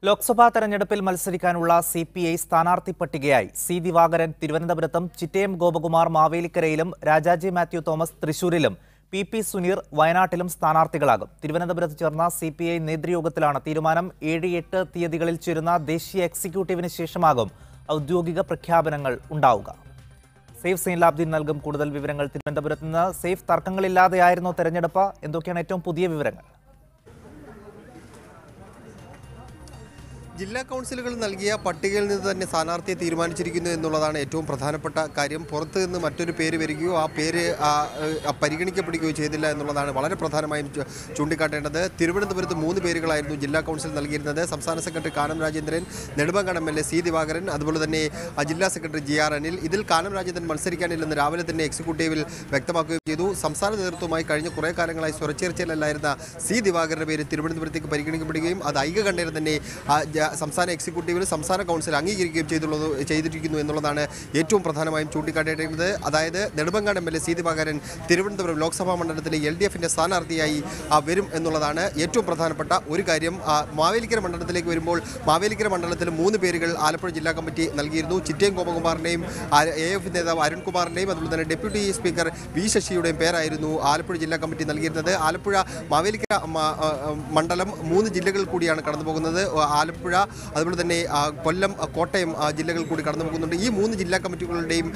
ലോക്സഭാ തെരഞ്ഞെടുപ്പിൽ മത്സരിക്കാനുള്ള സിപിഐ സ്ഥാനാർത്ഥി പട്ടികയായി സി ദിവാകരൻ തിരുവനന്തപുരത്തും ചിറ്റയം ഗോപകുമാർ മാവേലിക്കരയിലും രാജാജി മാത്യു തോമസ് തൃശൂരിലും പി സുനീർ വയനാട്ടിലും സ്ഥാനാർത്ഥികളാകും. തിരുവനന്തപുരത്ത് ചേർന്ന സിപിഐ നേതൃയോഗത്തിലാണ് തീരുമാനം. 7-8 തീയതികളിൽ ചേരുന്ന ദേശീയ എക്സിക്യൂട്ടീവിന് ശേഷമാകും ഔദ്യോഗിക പ്രഖ്യാപനങ്ങൾ ഉണ്ടാവുക. സേഫ് സൈൻലാബ്ദീൻ നൽകും കൂടുതൽ വിവരങ്ങൾ തിരുവനന്തപുരത്ത് നിന്ന്. സേഫ്, തർക്കങ്ങളില്ലാതെയായിരുന്നു തെരഞ്ഞെടുപ്പ്. എന്തൊക്കെയാണ് ഏറ്റവും പുതിയ വിവരങ്ങൾ? ജില്ലാ കൗൺസിലുകൾ നൽകിയ പട്ടികയിൽ നിന്ന് തന്നെ സ്ഥാനാർത്ഥിയെ തീരുമാനിച്ചിരിക്കുന്നു എന്നുള്ളതാണ് ഏറ്റവും പ്രധാനപ്പെട്ട കാര്യം. പുറത്തു നിന്ന് മറ്റൊരു പേര് വരികയോ ആ പേര് പരിഗണിക്കപ്പെടുകയോ ചെയ്തില്ല എന്നുള്ളതാണ് വളരെ പ്രധാനമായും ചൂണ്ടിക്കാട്ടേണ്ടത്. തിരുവനന്തപുരത്ത് 3 പേരുകളായിരുന്നു ജില്ലാ കൗൺസിൽ നൽകിയിരുന്നത്. സംസ്ഥാന secretary Kanam Rajendran, Nedumangad MLA C Divakaran, അതുപോലെ തന്നെ ജില്ലാ സെക്രട്ടറി GR അനിൽ. ഇതിൽ കാനം രാജേന്ദ്രൻ മത്സരിക്കാനില്ലെന്ന് രാവിലെ തന്നെ എക്സിക്യൂട്ടീവിൽ വ്യക്തമാക്കുകയും ചെയ്തു. സംസ്ഥാന നേതൃത്വവുമായി കഴിഞ്ഞ കുറേ കാലങ്ങളായി സ്വരച്ചേർച്ചയിലല്ലായിരുന്ന സി ദിവാകരന്റെ പേര് തിരുവനന്തപുരത്തേക്ക് പരിഗണിക്കപ്പെടുകയും അത് ഐകകണ്ഠേന തന്നെ സംസ്ഥാന എക്സിക്യൂട്ടീവിൽ സംസ്ഥാന കൗൺസിൽ അംഗീകരിക്കുകയും ചെയ്തിരിക്കുന്നു എന്നുള്ളതാണ് ഏറ്റവും പ്രധാനമായും ചൂണ്ടിക്കാട്ടേണ്ടത്. അതായത് നെടുമങ്ങാട് MLA സി ദിവാകരൻ തിരുവനന്തപുരം ലോക്സഭാ മണ്ഡലത്തിലെ LDFന്റെ സ്ഥാനാർത്ഥിയായി വരും എന്നുള്ളതാണ് ഏറ്റവും പ്രധാനപ്പെട്ട ഒരു കാര്യം. മാവേലിക്കര മണ്ഡലത്തിലേക്ക് വരുമ്പോൾ മാവേലിക്കര മണ്ഡലത്തിൽ 3 പേരുകൾ ആലപ്പുഴ ജില്ലാ കമ്മിറ്റി നൽകിയിരുന്നു. ചിറ്റയം ഗോപകുമാറിൻ്റെയും AF നേതാവ് അരുൺകുമാറിൻ്റെയും അതുപോലെ തന്നെ ഡെപ്യൂട്ടി സ്പീക്കർ വി ശശിയുടെയും പേരായിരുന്നു ആലപ്പുഴ ജില്ലാ കമ്മിറ്റി നൽകിയിരുന്നത്. ആലപ്പുഴ മാവേലിക്കര മണ്ഡലം 3 ജില്ലകൾ കൂടിയാണ് കടന്നുപോകുന്നത്. ആലപ്പുഴ, അതുപോലെ തന്നെ കൊല്ലം, കോട്ടയം ജില്ലകൾ കൂടി കടന്നു പോകുന്നുണ്ട്. ഈ 3 ജില്ലാ കമ്മിറ്റികളുടെയും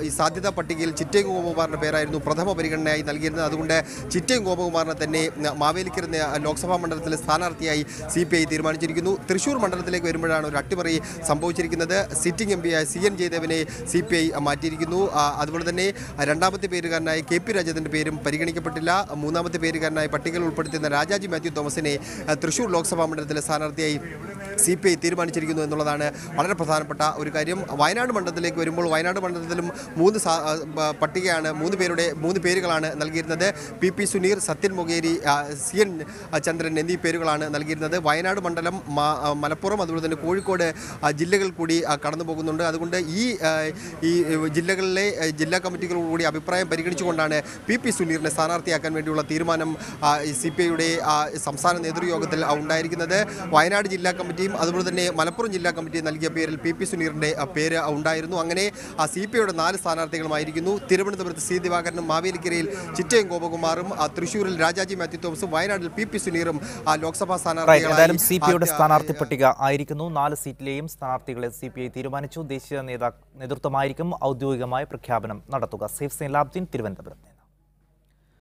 ഈ സാധ്യതാ പട്ടികയിൽ ചിറ്റയം ഗോപകുമാറിൻ്റെ പേരായിരുന്നു പ്രഥമ പരിഗണനയായി നൽകിയിരുന്നത്. അതുകൊണ്ട് ചിറ്റയം ഗോപകുമാറിനെ തന്നെ മാവേലിക്കര ലോക്സഭാ മണ്ഡലത്തിലെ സ്ഥാനാർത്ഥിയായി CPI തീരുമാനിച്ചിരിക്കുന്നു. തൃശൂർ മണ്ഡലത്തിലേക്ക് വരുമ്പോഴാണ് ഒരു അട്ടിമറി സംഭവിച്ചിരിക്കുന്നത്. സിറ്റിംഗ് MP ആയ CN ജയദേവനെ CPI മാറ്റിയിരിക്കുന്നു. അതുപോലെ തന്നെ രണ്ടാമത്തെ പേരുകാരനായ KP രാജേന്ദ്രൻ്റെ പേരും പരിഗണിക്കപ്പെട്ടില്ല. മൂന്നാമത്തെ പേരുകാരനായി പട്ടികയിൽ ഉൾപ്പെടുത്തിയിരുന്ന രാജാജി മാത്യു തോമസിനെ തൃശൂർ ലോക്സഭാ മണ്ഡലത്തിലെ സ്ഥാനാർത്ഥിയായി CPI തീരുമാനിച്ചിരിക്കുന്നു എന്നുള്ളതാണ് വളരെ പ്രധാനപ്പെട്ട ഒരു കാര്യം. വയനാട് മണ്ഡലത്തിലേക്ക് വരുമ്പോൾ വയനാട് മണ്ഡലത്തിലും 3 പേരുകളാണ് നൽകിയിരുന്നത്. PP സുനീർ, സത്യൻ മൊകേരി, CN ചന്ദ്രൻ എന്നീ പേരുകളാണ് നൽകിയിരുന്നത്. വയനാട് മണ്ഡലം, മലപ്പുറം, അതുപോലെ തന്നെ കോഴിക്കോട് ജില്ലകൾ കൂടി കടന്നു പോകുന്നുണ്ട്. അതുകൊണ്ട് ഈ ജില്ലകളിലെ ജില്ലാ കമ്മിറ്റികളോടുകൂടി അഭിപ്രായം പരിഗണിച്ചുകൊണ്ടാണ് PP സുനീറിനെ സ്ഥാനാർത്ഥിയാക്കാൻ വേണ്ടിയുള്ള തീരുമാനം CPIയുടെ സംസ്ഥാന നേതൃയോഗത്തിൽ ഉണ്ടായിരിക്കുന്നത്. വയനാട് ജില്ലാ കമ്മിറ്റിയും അതുപോലെ തന്നെ മലപ്പുറം ജില്ലാ കമ്മിറ്റി നൽകിയ പേരിൽ PP സുനീറിൻ്റെ പേര് ഉണ്ടായിരുന്നു. അങ്ങനെ CPIയുടെ 4 സ്ഥാനാർത്ഥികളുമായിരിക്കുന്നു. തിരുവനന്തപുരത്ത് സി ദിവാകരനും, മാവേലിക്കരയിൽ ചിറ്റയം ഗോപകുമാറും, തൃശൂരിൽ രാജാജി മാത്യു തോമസും, വയനാട്ടിൽ PP സുനീറും ലോക്സഭാ സ്ഥാനാർത്ഥികളായി CPIയുടെ സ്ഥാനാർത്ഥി പട്ടിക ആയിരിക്കുന്നു. 4 സീറ്റിലെയും സ്ഥാനാർത്ഥികളെ CPI തീരുമാനിച്ചു. ദേശീയ നേതൃത്വമായിരിക്കും ഔദ്യോഗികമായ പ്രഖ്യാപനം നടത്തുക. സേഫ് സൈൻലാബ്ദീൻ, തിരുവനന്തപുരം.